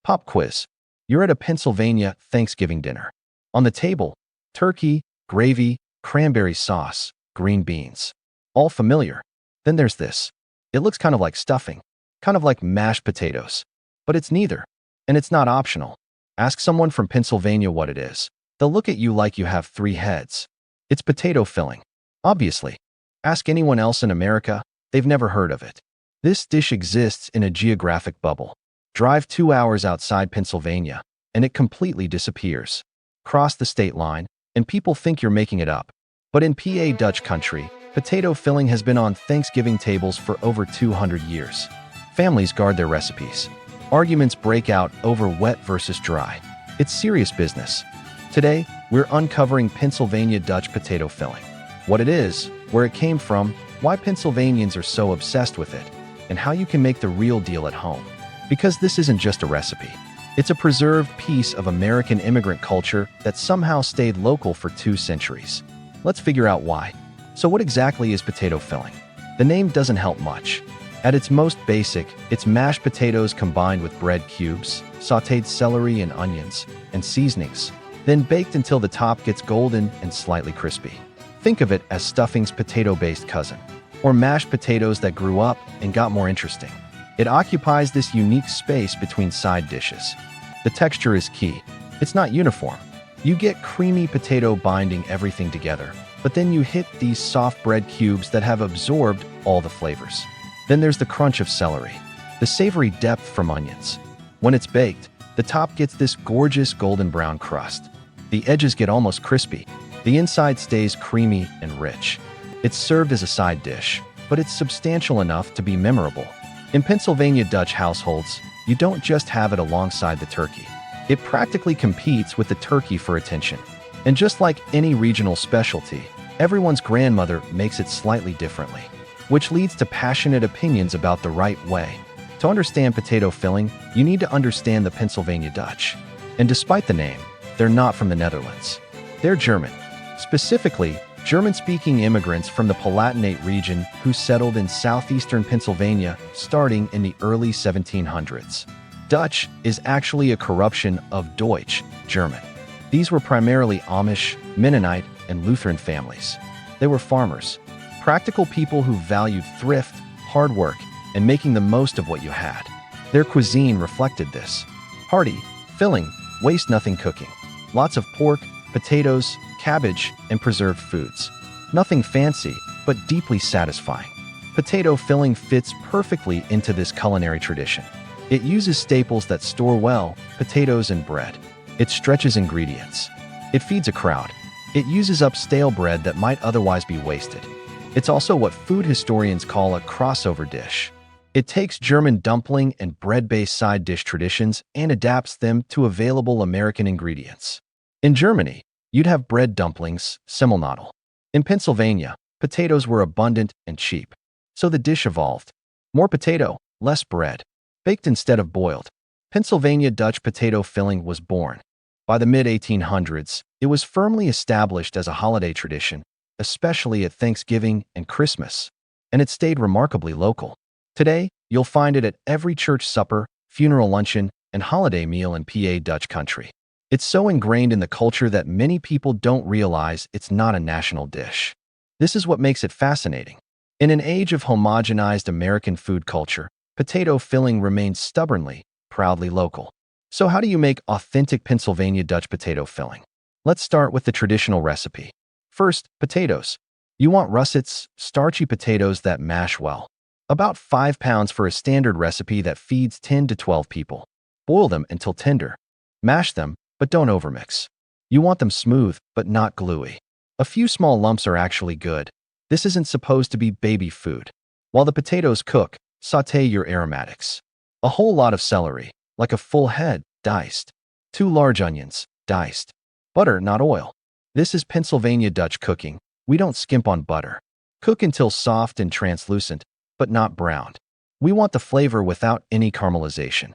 Pop quiz. You're at a Pennsylvania Thanksgiving dinner. On the table, turkey, gravy, cranberry sauce, green beans. All familiar. Then there's this. It looks kind of like stuffing, kind of like mashed potatoes. But it's neither. And it's not optional. Ask someone from Pennsylvania what it is. They'll look at you like you have three heads. It's potato filling. Obviously. Ask anyone else in America, they've never heard of it. This dish exists in a geographic bubble. Drive 2 hours outside Pennsylvania, and it completely disappears. Cross the state line, and people think you're making it up. But in PA Dutch country, potato filling has been on Thanksgiving tables for over 200 years. Families guard their recipes. Arguments break out over wet versus dry. It's serious business. Today, we're uncovering Pennsylvania Dutch potato filling. What it is, where it came from, why Pennsylvanians are so obsessed with it, and how you can make the real deal at home. Because this isn't just a recipe. It's a preserved piece of American immigrant culture that somehow stayed local for 2 centuries. Let's figure out why. So what exactly is potato filling? The name doesn't help much. At its most basic, it's mashed potatoes combined with bread cubes, sautéed celery and onions, and seasonings, then baked until the top gets golden and slightly crispy. Think of it as stuffing's potato-based cousin, or mashed potatoes that grew up and got more interesting. It occupies this unique space between side dishes. The texture is key. It's not uniform. You get creamy potato binding everything together, but then you hit these soft bread cubes that have absorbed all the flavors. Then there's the crunch of celery, the savory depth from onions. When it's baked, the top gets this gorgeous golden brown crust. The edges get almost crispy. The inside stays creamy and rich. It's served as a side dish, but it's substantial enough to be memorable. In Pennsylvania Dutch households, you don't just have it alongside the turkey. It practically competes with the turkey for attention. And just like any regional specialty, everyone's grandmother makes it slightly differently, which leads to passionate opinions about the right way. To understand potato filling, you need to understand the Pennsylvania Dutch. And despite the name, they're not from the Netherlands. They're German. Specifically, German-speaking immigrants from the Palatinate region who settled in southeastern Pennsylvania starting in the early 1700s. Dutch is actually a corruption of Deutsch, German. These were primarily Amish, Mennonite, and Lutheran families. They were farmers, practical people who valued thrift, hard work, and making the most of what you had. Their cuisine reflected this. Hearty, filling, waste-nothing cooking. Lots of pork, potatoes, cabbage, and preserved foods. Nothing fancy, but deeply satisfying. Potato filling fits perfectly into this culinary tradition. It uses staples that store well, potatoes and bread. It stretches ingredients. It feeds a crowd. It uses up stale bread that might otherwise be wasted. It's also what food historians call a crossover dish. It takes German dumpling and bread-based side dish traditions and adapts them to available American ingredients. In Germany, you'd have bread dumplings, Semmelknödel. In Pennsylvania, potatoes were abundant and cheap. So the dish evolved. More potato, less bread. Baked instead of boiled. Pennsylvania Dutch potato filling was born. By the mid-1800s, it was firmly established as a holiday tradition, especially at Thanksgiving and Christmas. And it stayed remarkably local. Today, you'll find it at every church supper, funeral luncheon, and holiday meal in PA Dutch country. It's so ingrained in the culture that many people don't realize it's not a national dish. This is what makes it fascinating. In an age of homogenized American food culture, potato filling remains stubbornly, proudly local. So how do you make authentic Pennsylvania Dutch potato filling? Let's start with the traditional recipe. First, potatoes. You want russets, starchy potatoes that mash well. About 5 pounds for a standard recipe that feeds 10 to 12 people. Boil them until tender. Mash them, but don't overmix. You want them smooth, but not gluey. A few small lumps are actually good. This isn't supposed to be baby food. While the potatoes cook, sauté your aromatics. A whole lot of celery, like a full head, diced. 2 large onions, diced. Butter, not oil. This is Pennsylvania Dutch cooking. We don't skimp on butter. Cook until soft and translucent, but not browned. We want the flavor without any caramelization.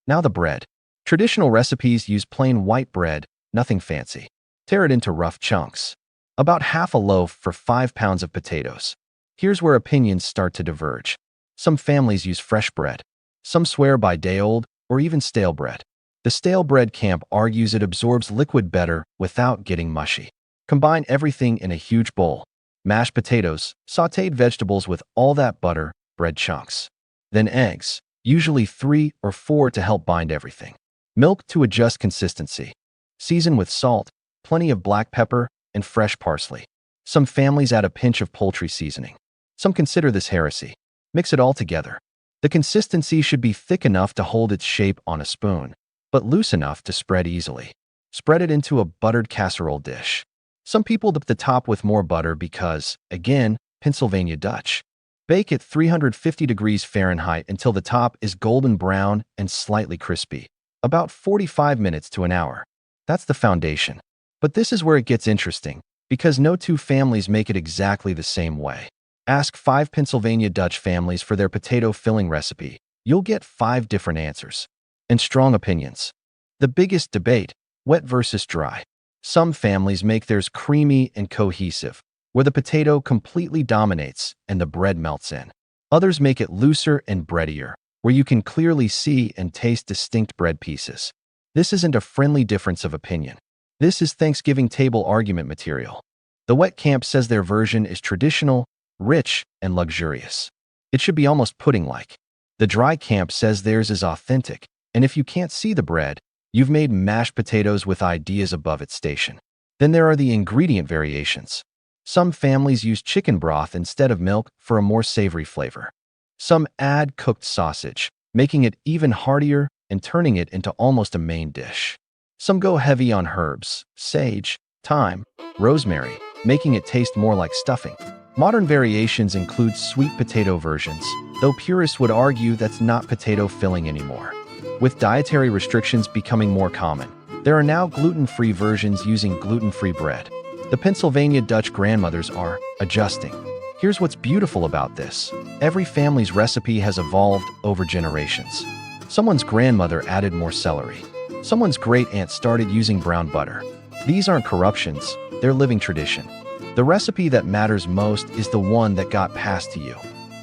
Now the bread. Traditional recipes use plain white bread, nothing fancy. Tear it into rough chunks. About half a loaf for 5 pounds of potatoes. Here's where opinions start to diverge. Some families use fresh bread. Some swear by day-old, or even stale bread. The stale bread camp argues it absorbs liquid better without getting mushy. Combine everything in a huge bowl. Mashed potatoes, sautéed vegetables with all that butter, bread chunks. Then eggs, usually 3 or 4 to help bind everything. Milk to adjust consistency. Season with salt, plenty of black pepper, and fresh parsley. Some families add a pinch of poultry seasoning. Some consider this heresy. Mix it all together. The consistency should be thick enough to hold its shape on a spoon, but loose enough to spread easily. Spread it into a buttered casserole dish. Some people dip the top with more butter because, again, Pennsylvania Dutch. Bake at 350 degrees Fahrenheit until the top is golden brown and slightly crispy. About 45 minutes to an hour. That's the foundation. But this is where it gets interesting, because no two families make it exactly the same way. Ask 5 Pennsylvania Dutch families for their potato filling recipe. You'll get 5 different answers. And strong opinions. The biggest debate, wet versus dry. Some families make theirs creamy and cohesive, where the potato completely dominates and the bread melts in. Others make it looser and breadier, where you can clearly see and taste distinct bread pieces. This isn't a friendly difference of opinion. This is Thanksgiving table argument material. The wet camp says their version is traditional, rich, and luxurious. It should be almost pudding-like. The dry camp says theirs is authentic, and if you can't see the bread, you've made mashed potatoes with ideas above its station. Then there are the ingredient variations. Some families use chicken broth instead of milk for a more savory flavor. Some add cooked sausage, making it even heartier and turning it into almost a main dish. Some go heavy on herbs, sage, thyme, rosemary, making it taste more like stuffing. Modern variations include sweet potato versions, though purists would argue that's not potato filling anymore. With dietary restrictions becoming more common, there are now gluten-free versions using gluten-free bread. The Pennsylvania Dutch grandmothers are adjusting. Here's what's beautiful about this. Every family's recipe has evolved over generations. Someone's grandmother added more celery. Someone's great-aunt started using brown butter. These aren't corruptions, they're living tradition. The recipe that matters most is the one that got passed to you.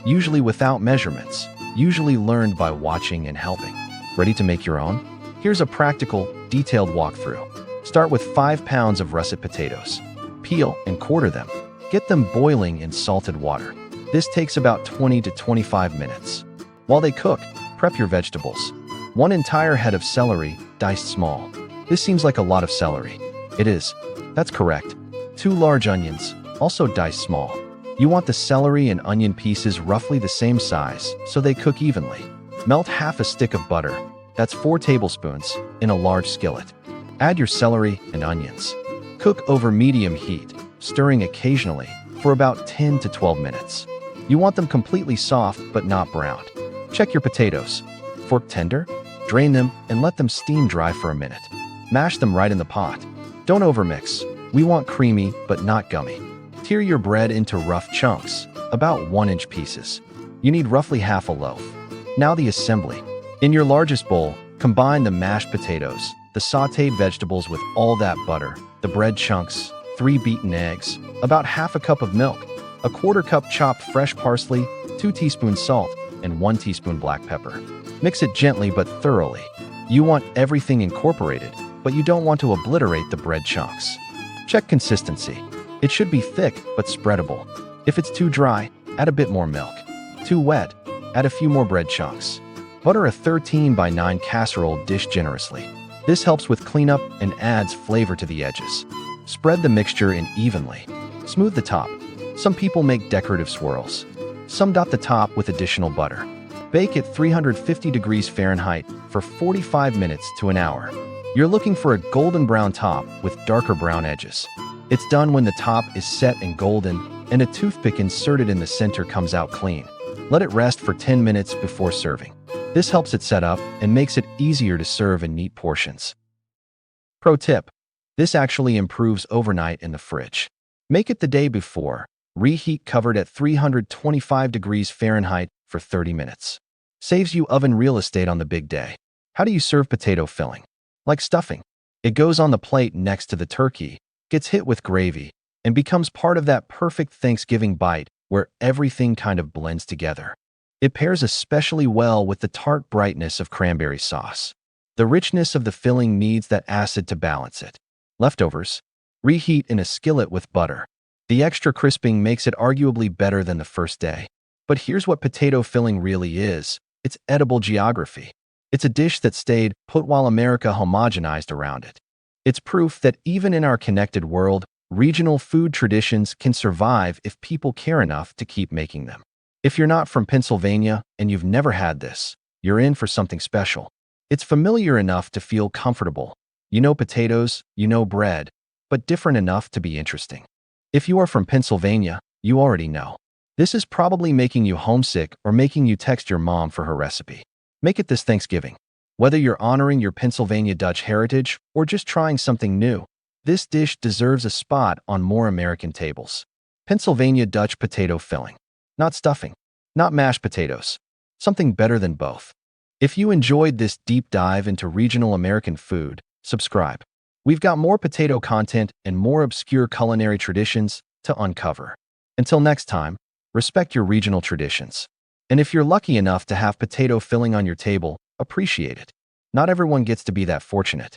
Usually without measurements, usually learned by watching and helping. Ready to make your own? Here's a practical, detailed walkthrough. Start with 5 pounds of russet potatoes. Peel and quarter them. Get them boiling in salted water. This takes about 20 to 25 minutes. While they cook, prep your vegetables. 1 entire head of celery, diced small. This seems like a lot of celery. It is. That's correct. 2 large onions, also diced small. You want the celery and onion pieces roughly the same size, so they cook evenly. Melt half a stick of butter, that's 4 tablespoons, in a large skillet. Add your celery and onions. Cook over medium heat, stirring occasionally, for about 10 to 12 minutes. You want them completely soft but not browned. Check your potatoes. Fork tender? Drain them and let them steam dry for a minute. Mash them right in the pot. Don't overmix. We want creamy but not gummy. Tear your bread into rough chunks, about 1-inch pieces. You need roughly half a loaf. Now the assembly. In your largest bowl, combine the mashed potatoes, the sautéed vegetables with all that butter, the bread chunks, 3 beaten eggs, about half a cup of milk, a 1/4 cup chopped fresh parsley, 2 teaspoons salt, and 1 teaspoon black pepper. Mix it gently but thoroughly. You want everything incorporated, but you don't want to obliterate the bread chunks. Check consistency. It should be thick but spreadable. If it's too dry, add a bit more milk. Too wet, add a few more bread chunks. Butter a 13 by 9 casserole dish generously. This helps with cleanup and adds flavor to the edges. Spread the mixture in evenly. Smooth the top. Some people make decorative swirls. Some dot the top with additional butter. Bake at 350 degrees Fahrenheit for 45 minutes to an hour. You're looking for a golden brown top with darker brown edges. It's done when the top is set and golden, and a toothpick inserted in the center comes out clean. Let it rest for 10 minutes before serving. This helps it set up and makes it easier to serve in neat portions. Pro tip: this actually improves overnight in the fridge. Make it the day before. Reheat covered at 325 degrees Fahrenheit for 30 minutes. Saves you oven real estate on the big day. How do you serve potato filling? Like stuffing. It goes on the plate next to the turkey, gets hit with gravy, and becomes part of that perfect Thanksgiving bite where everything kind of blends together. It pairs especially well with the tart brightness of cranberry sauce. The richness of the filling needs that acid to balance it. Leftovers. Reheat in a skillet with butter. The extra crisping makes it arguably better than the first day. But here's what potato filling really is. It's edible geography. It's a dish that stayed put while America homogenized around it. It's proof that even in our connected world, regional food traditions can survive if people care enough to keep making them. If you're not from Pennsylvania and you've never had this, you're in for something special. It's familiar enough to feel comfortable. You know potatoes, you know bread, but different enough to be interesting. If you are from Pennsylvania, you already know. This is probably making you homesick or making you text your mom for her recipe. Make it this Thanksgiving. Whether you're honoring your Pennsylvania Dutch heritage or just trying something new, this dish deserves a spot on more American tables. Pennsylvania Dutch potato filling. Not stuffing, not mashed potatoes. Something better than both. If you enjoyed this deep dive into regional American food, subscribe. We've got more potato content and more obscure culinary traditions to uncover. Until next time, respect your regional traditions. And if you're lucky enough to have potato filling on your table, appreciate it. Not everyone gets to be that fortunate.